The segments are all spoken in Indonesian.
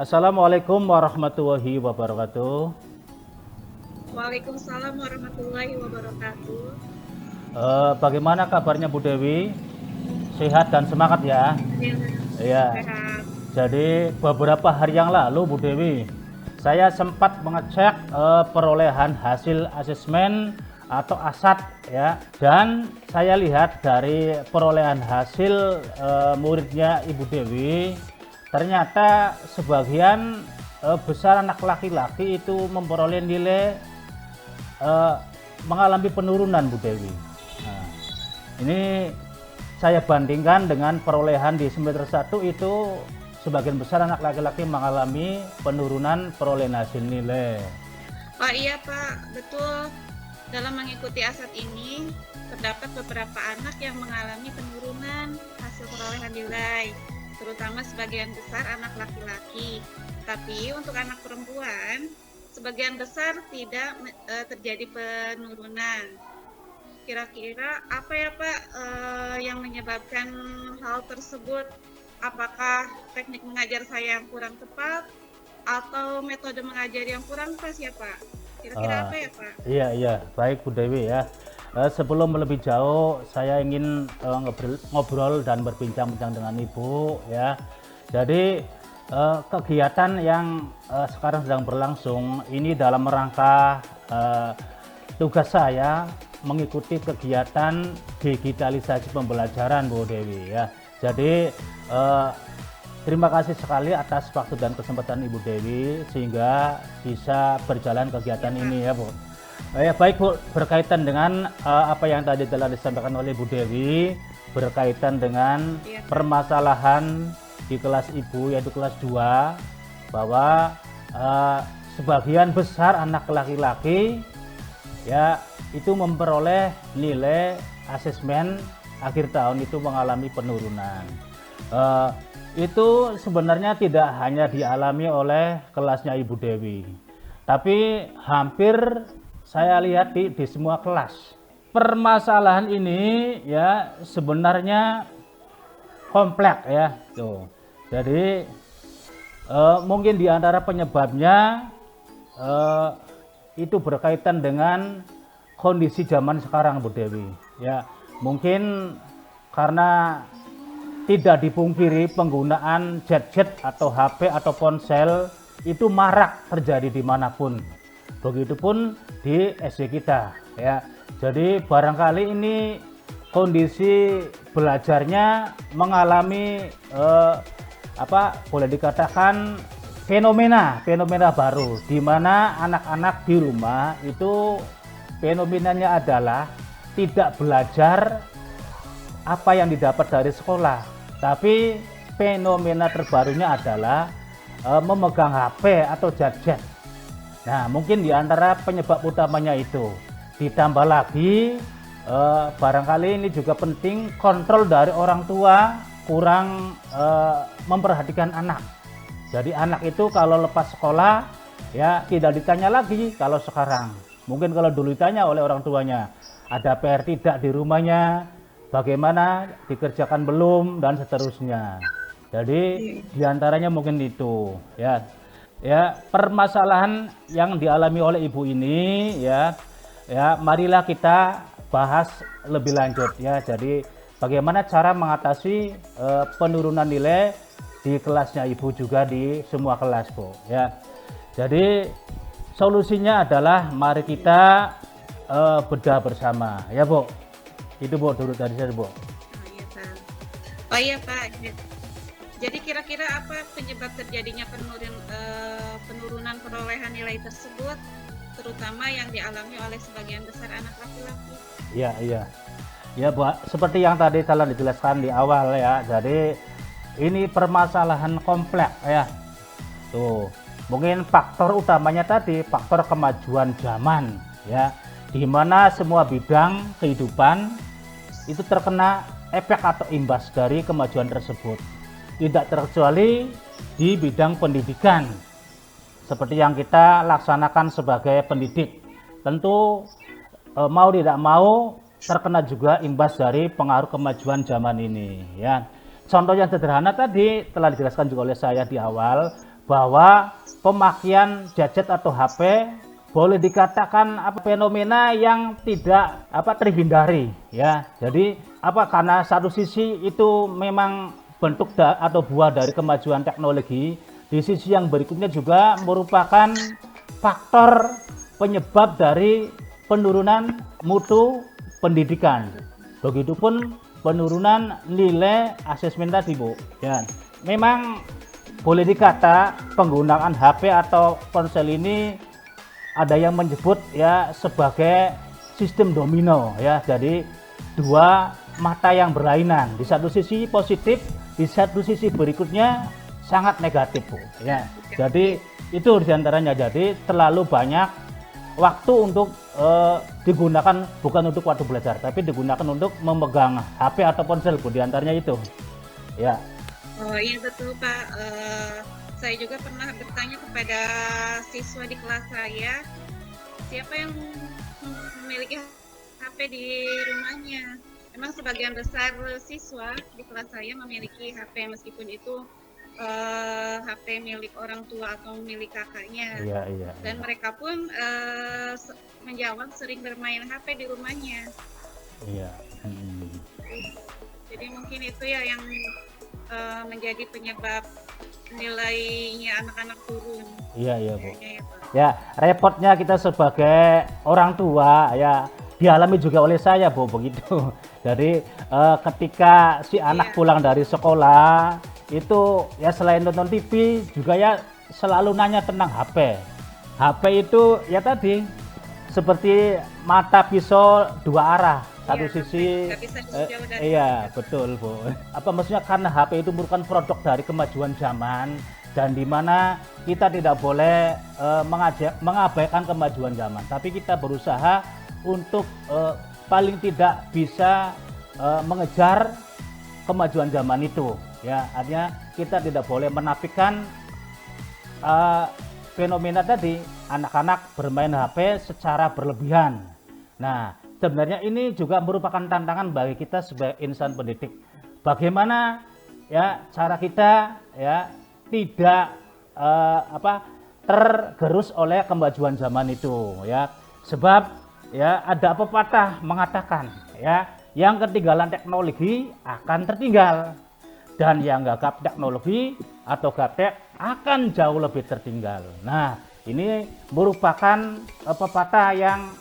Assalamualaikum warahmatullahi wabarakatuh. Waalaikumsalam warahmatullahi wabarakatuh. Bagaimana kabarnya Bu Dewi? Sehat dan semangat ya. Alhamdulillah Iya. sehat. Jadi beberapa hari yang lalu Bu Dewi, saya sempat mengecek perolehan hasil asesmen atau ASAT ya, dan saya lihat dari perolehan hasil muridnya Ibu Dewi, ternyata sebagian besar anak laki-laki itu memperoleh nilai eh, mengalami penurunan Bu Dewi. Nah, ini saya bandingkan dengan perolehan di semester 1 itu sebagian besar anak laki-laki mengalami penurunan perolehan hasil nilai. Pak, iya Pak, betul. Dalam mengikuti ASAT ini, terdapat beberapa anak yang mengalami penurunan hasil perolehan nilai, terutama sebagian besar anak laki-laki. Tapi untuk anak perempuan, sebagian besar tidak terjadi penurunan. Kira-kira apa ya Pak yang menyebabkan hal tersebut? Apakah teknik mengajar saya yang kurang tepat atau metode mengajar yang kurang pas ya Pak? Kira-kira apa ya Pak? Iya, baik Bu Dewi ya. Sebelum lebih jauh, saya ingin ngobrol dan berbincang-bincang dengan Ibu ya. Jadi kegiatan yang sekarang sedang berlangsung ini dalam rangka tugas saya mengikuti kegiatan digitalisasi pembelajaran Bu Dewi ya. Jadi terima kasih sekali atas waktu dan kesempatan Ibu Dewi sehingga bisa berjalan kegiatan ini ya Bu. Ya baik Bu, berkaitan dengan apa yang tadi telah disampaikan oleh Ibu Dewi berkaitan dengan permasalahan di kelas Ibu yaitu kelas 2 bahwa sebagian besar anak laki-laki ya itu memperoleh nilai asesmen akhir tahun itu mengalami penurunan. Itu sebenarnya tidak hanya dialami oleh kelasnya Ibu Dewi, tapi hampir saya lihat di semua kelas. Permasalahan ini ya sebenarnya kompleks ya. Tuh. Jadi mungkin di antara penyebabnya itu berkaitan dengan kondisi zaman sekarang Bu Dewi. Ya, mungkin karena tidak dipungkiri penggunaan gadget atau HP atau ponsel itu marak terjadi dimanapun. Begitupun di SD kita ya. Jadi barangkali ini kondisi belajarnya mengalami boleh dikatakan fenomena baru di mana anak-anak di rumah itu fenomenanya adalah tidak belajar apa yang didapat dari sekolah, tapi fenomena terbarunya adalah memegang HP atau gadget. Nah, mungkin di antara penyebab utamanya itu. Ditambah lagi barangkali ini juga penting kontrol dari orang tua kurang memperhatikan anak. Jadi anak itu kalau lepas sekolah ya tidak ditanya lagi kalau sekarang. Mungkin kalau dulu ditanya oleh orang tuanya, ada PR tidak di rumahnya, bagaimana dikerjakan belum dan seterusnya. Jadi diantaranya mungkin itu ya. Ya, permasalahan yang dialami oleh ibu ini ya marilah kita bahas lebih lanjut ya. Jadi bagaimana cara mengatasi penurunan nilai di kelasnya ibu juga di semua kelas Bu ya. Jadi solusinya adalah mari kita bedah bersama ya Bu. Itu Bu dulu dari saya Bu. Oh iya Pak. Jadi kira-kira apa penyebab terjadinya penurunan perolehan nilai tersebut, terutama yang dialami oleh sebagian besar anak laki-laki? Iya. Ya Bu, seperti yang tadi telah dijelaskan di awal ya. Jadi ini permasalahan kompleks ya. Tuh, mungkin faktor utamanya tadi faktor kemajuan zaman ya, di mana semua bidang kehidupan itu terkena efek atau imbas dari kemajuan tersebut. Tidak terkecuali di bidang pendidikan seperti yang kita laksanakan sebagai pendidik. Tentu mau tidak mau terkena juga imbas dari pengaruh kemajuan zaman ini ya. Contoh yang sederhana tadi telah dijelaskan juga oleh saya di awal bahwa pemakaian gadget atau HP boleh dikatakan fenomena yang tidak terhindari ya. Jadi karena satu sisi itu memang bentuk atau buah dari kemajuan teknologi, di sisi yang berikutnya juga merupakan faktor penyebab dari penurunan mutu pendidikan. Begitupun penurunan nilai asesmen tadi, Bu. Ya, memang boleh dikata penggunaan HP atau ponsel ini ada yang menyebut ya sebagai sistem domino ya. Jadi dua mata yang berlainan. Di satu sisi positif, di satu sisi berikutnya sangat negatif, Bu. Ya. Jadi itu diantaranya. Jadi terlalu banyak waktu untuk digunakan bukan untuk waktu belajar, tapi digunakan untuk memegang HP atau ponsel, Bu. Diantaranya itu. Ya. Oh iya betul Pak. Saya juga pernah bertanya kepada siswa di kelas saya, siapa yang memiliki HP di rumahnya. Memang sebagian besar siswa di kelas saya memiliki HP meskipun itu HP milik orang tua atau milik kakaknya. Iya. Dan mereka pun menjawab sering bermain HP di rumahnya. Iya. Jadi mungkin itu ya yang menjadi penyebab nilainya anak-anak turun. Iya, Bu. Ya, repotnya kita sebagai orang tua ya dialami juga oleh saya, Bu, begitu. Jadi ketika si anak pulang dari sekolah itu ya selain nonton TV juga ya selalu nanya tentang HP. HP itu ya tadi seperti mata pisau dua arah. Satu sisi iya betul, Bu. Maksudnya karena HP itu merupakan produk dari kemajuan zaman dan di mana kita tidak boleh mengabaikan kemajuan zaman, tapi kita berusaha untuk paling tidak bisa mengejar kemajuan zaman itu ya. Artinya kita tidak boleh menafikan fenomena tadi anak-anak bermain HP secara berlebihan. Nah, sebenarnya ini juga merupakan tantangan bagi kita sebagai insan pendidik. Bagaimana ya cara kita ya tidak tergerus oleh kemajuan zaman itu ya. Sebab ya ada pepatah mengatakan ya yang ketinggalan teknologi akan tertinggal dan yang gagap teknologi atau gaptek akan jauh lebih tertinggal. Nah, ini merupakan pepatah yang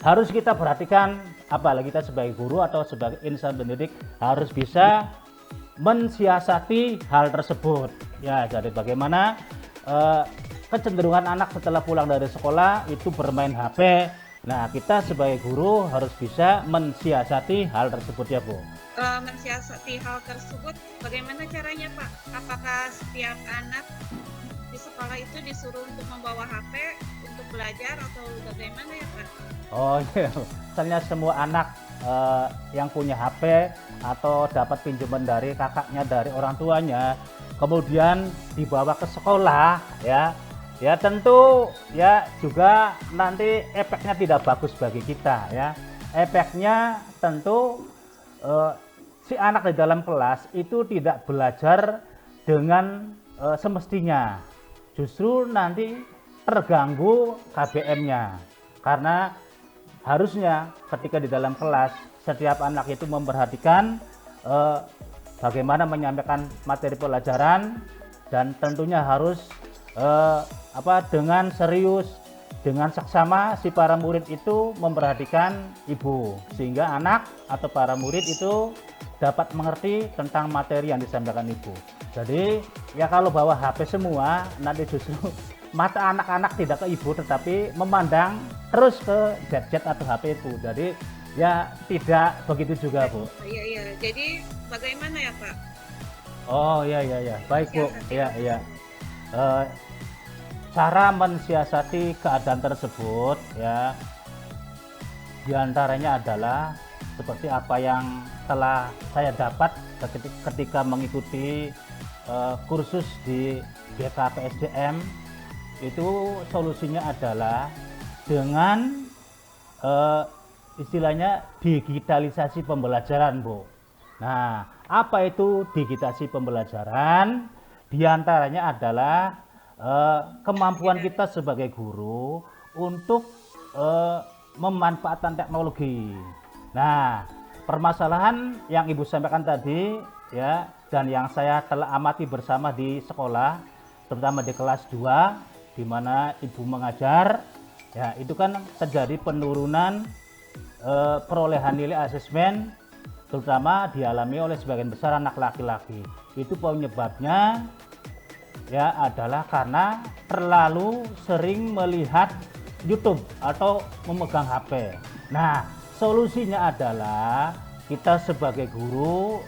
harus kita perhatikan, apalagi kita sebagai guru atau sebagai insan pendidik harus bisa mensiasati hal tersebut. Ya, jadi bagaimana kecenderungan anak setelah pulang dari sekolah itu bermain HP. Nah, kita sebagai guru harus bisa mensiasati hal tersebut ya, Bu. Mensiasati hal tersebut bagaimana caranya, Pak? Apakah setiap anak di sekolah itu disuruh untuk membawa HP untuk belajar atau bagaimana ya, Pak? Oh iya, misalnya semua anak yang punya HP atau dapat pinjaman dari kakaknya, dari orang tuanya, kemudian dibawa ke sekolah ya tentu ya juga nanti efeknya tidak bagus bagi kita ya. Efeknya tentu si anak di dalam kelas itu tidak belajar dengan semestinya, justru nanti terganggu KBM-nya. Karena harusnya ketika di dalam kelas setiap anak itu memperhatikan bagaimana menyampaikan materi pelajaran dan tentunya harus dengan serius, dengan seksama si para murid itu memperhatikan ibu sehingga anak atau para murid itu dapat mengerti tentang materi yang disampaikan ibu. Jadi ya kalau bawa HP semua nanti justru mata anak-anak tidak ke ibu tetapi memandang terus ke gadget atau HP itu. Jadi ya tidak begitu juga, Bu. Iya. Jadi bagaimana ya, Pak? Oh iya. Baik, Bu. Iya. Cara mensiasati keadaan tersebut ya diantaranya adalah seperti apa yang telah saya dapat ketika mengikuti kursus di BKPSDM. Itu solusinya adalah dengan istilahnya digitalisasi pembelajaran, Bu. Nah, apa itu digitalisasi pembelajaran? diantaranya adalah kemampuan kita sebagai guru untuk memanfaatkan teknologi. Nah, permasalahan yang Ibu sampaikan tadi ya, dan yang saya telah amati bersama di sekolah, terutama di kelas 2 di mana Ibu mengajar, ya itu kan terjadi penurunan perolehan nilai asesmen, terutama dialami oleh sebagian besar anak laki-laki. Itu penyebabnya ya adalah karena terlalu sering melihat YouTube atau memegang HP. Nah, solusinya adalah kita sebagai guru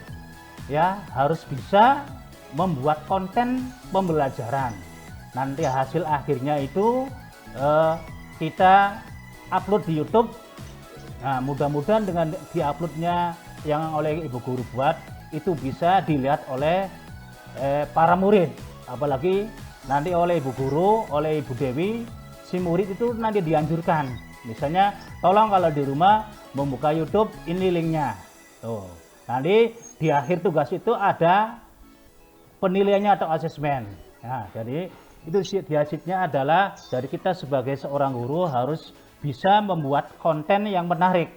ya harus bisa membuat konten pembelajaran. Nanti hasil akhirnya itu kita upload di YouTube. Nah, mudah-mudahan dengan diuploadnya yang oleh Ibu Guru buat itu bisa dilihat oleh para murid, apalagi nanti oleh Ibu Guru, oleh Ibu Dewi, si murid itu nanti dianjurkan, misalnya tolong kalau di rumah membuka YouTube, ini linknya. Tuh, nanti di akhir tugas itu ada penilaiannya atau asesmen. Nah, jadi itu hasilnya adalah dari kita sebagai seorang guru harus bisa membuat konten yang menarik.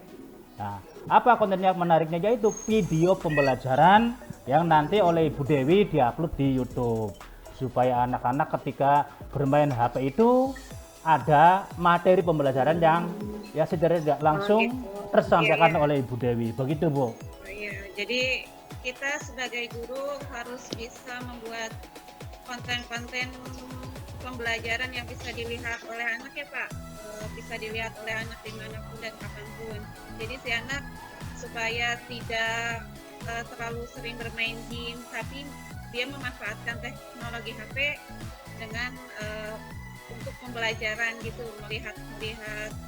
Nah, apa konten yang menariknya? Yaitu video pembelajaran yang nanti oleh Ibu Dewi diupload di YouTube, supaya anak-anak ketika bermain HP itu ada materi pembelajaran yang ya secara tidak langsung tersampaikan oleh Ibu Dewi. Begitu, Bu. Iya, jadi kita sebagai guru harus bisa membuat konten-konten pembelajaran yang bisa dilihat oleh anak ya Pak, bisa dilihat oleh anak dimanapun dan kapanpun. Jadi si anak supaya tidak terlalu sering bermain game, tapi dia memanfaatkan teknologi HP dengan untuk pembelajaran gitu, melihat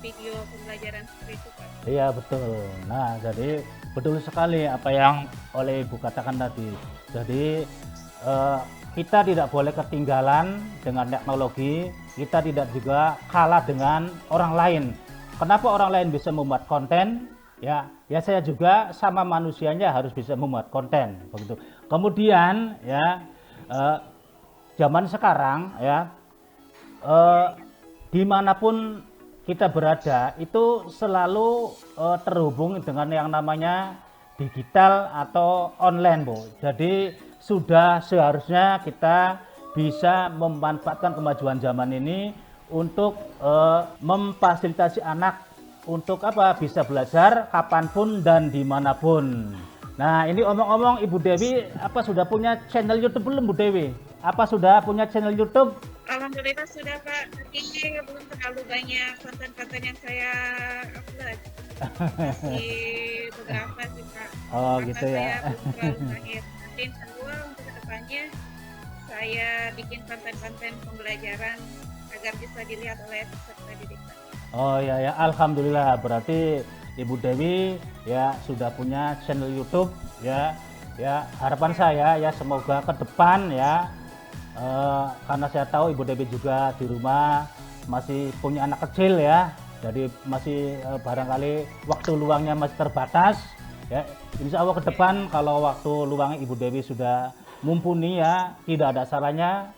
video pembelajaran seperti itu Pak. Iya betul. Nah, jadi betul sekali apa yang oleh Ibu katakan tadi. Jadi kita tidak boleh ketinggalan dengan teknologi, kita tidak juga kalah dengan orang lain. Kenapa orang lain bisa membuat konten? Ya saya juga sama manusianya harus bisa membuat konten, begitu. Kemudian ya zaman sekarang ya dimanapun kita berada itu selalu terhubung dengan yang namanya digital atau online, Bu. Jadi sudah seharusnya kita bisa memanfaatkan kemajuan zaman ini untuk memfasilitasi anak untuk apa? Bisa belajar kapanpun dan dimanapun. Nah, ini omong-omong Ibu Dewi, apa sudah punya channel YouTube belum, Bu Dewi? Apa sudah punya channel YouTube? Alhamdulillah sudah Pak, tapi belum terlalu banyak konten-konten yang saya upload. Masih beberapa sih Pak. Oh Karena gitu ya. saya belum terlalu mahir. Nanti insya Allah untuk kedepannya saya bikin konten-konten pembelajaran agar bisa dilihat oleh peserta didik. Oh ya, Alhamdulillah, berarti Ibu Dewi ya sudah punya channel YouTube ya. Harapan saya ya semoga ke depan ya, karena saya tahu Ibu Dewi juga di rumah masih punya anak kecil ya, jadi masih barangkali waktu luangnya masih terbatas ya. Insya Allah ke depan kalau waktu luang Ibu Dewi sudah mumpuni ya, tidak ada salahnya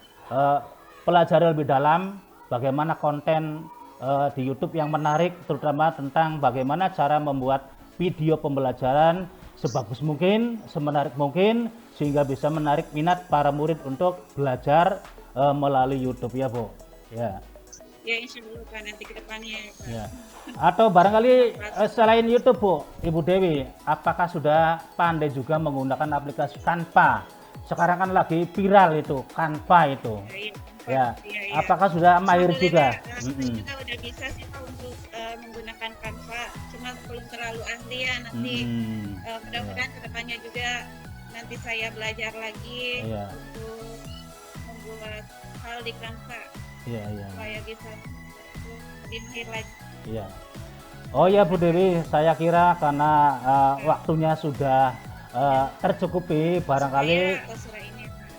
pelajari lebih dalam bagaimana konten di YouTube yang menarik, terutama tentang bagaimana cara membuat video pembelajaran sebagus mungkin, semenarik mungkin, sehingga bisa menarik minat para murid untuk belajar melalui YouTube ya, Bu. Ya. Ya insya Allah Pak, nanti ke depannya Pak. Ya. Atau barangkali selain YouTube, Bu, Ibu Dewi, apakah sudah pandai juga menggunakan aplikasi Canva? Sekarang kan lagi viral itu, Canva itu. Ya, apakah sudah mahir juga? Kita udah bisa sih Pak untuk menggunakan Canva, cuma belum terlalu ahli ya nanti. Mudah-mudahan kedepannya juga nanti saya belajar lagi untuk membuat hal di Canva. Supaya bisa lebih mahir lagi. Iya. Oh ya Bu Dewi, saya kira karena waktunya sudah tercukupi, barangkali.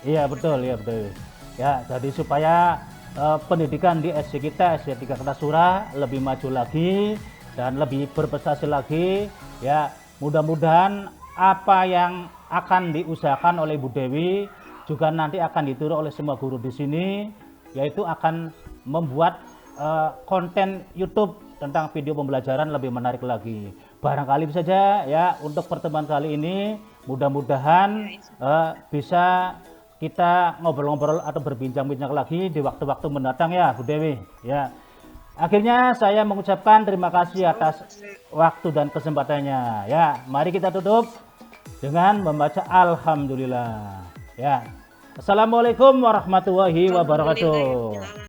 Iya betul ya Bu Dewi. Ya, jadi supaya pendidikan di SD kita, SD 3 Kertasura lebih maju lagi dan lebih berprestasi lagi. Ya, mudah-mudahan apa yang akan diusahakan oleh Bu Dewi juga nanti akan ditiru oleh semua guru di sini, yaitu akan membuat konten YouTube tentang video pembelajaran lebih menarik lagi. Barangkali saja ya untuk pertemuan kali ini mudah-mudahan bisa kita ngobrol-ngobrol atau berbincang-bincang lagi di waktu-waktu mendatang ya Bu Dewi ya. Akhirnya saya mengucapkan terima kasih atas waktu dan kesempatannya ya. Mari kita tutup dengan membaca alhamdulillah ya. Assalamualaikum warahmatullahi wabarakatuh.